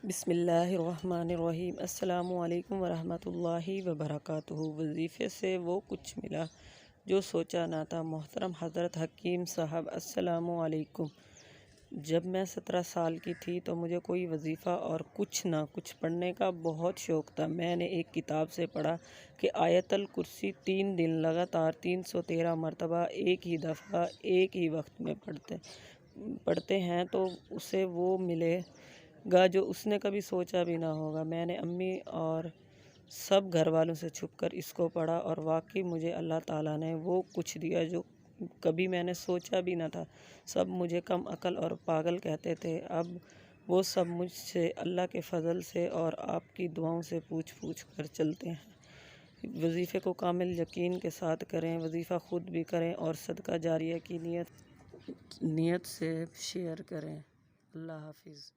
بسم اللہ الرحمن الرحیم۔ السلام علیکم ورحمۃ اللہ وبرکاتہ۔ وظیفے سے وہ کچھ ملا جو سوچا نہ تھا۔ محترم حضرت حکیم صاحب السلام علیکم۔ جب میں 17 سال کی تھی تو مجھے کوئی وظیفہ اور کچھ نہ کچھ پڑھنے کا بہت شوق تھا۔ میں نے ایک کتاب سے پڑھا کہ آیت الکرسی 3 دن لگاتار 313 مرتبہ ایک ہی دفعہ ایک ہی وقت میں پڑھتے ہیں تو اسے وہ ملے گا جو اس نے کبھی سوچا بھی نہ ہوگا۔ میں نے امی اور سب گھر والوں سے چھپ کر اس کو پڑھا اور واقعی مجھے اللہ تعالیٰ نے وہ کچھ دیا جو کبھی میں نے سوچا بھی نہ تھا۔ سب مجھے کم عقل اور پاگل کہتے تھے۔ اب وہ سب مجھ سے اللہ کے فضل سے اور آپ کی دعاؤں سے پوچھ کر چلتے ہیں۔ وظیفے کو کامل یقین کے ساتھ کریں، وظیفہ خود بھی کریں اور صدقہ جاریہ کی نیت سے شیئر کریں۔ اللہ حافظ۔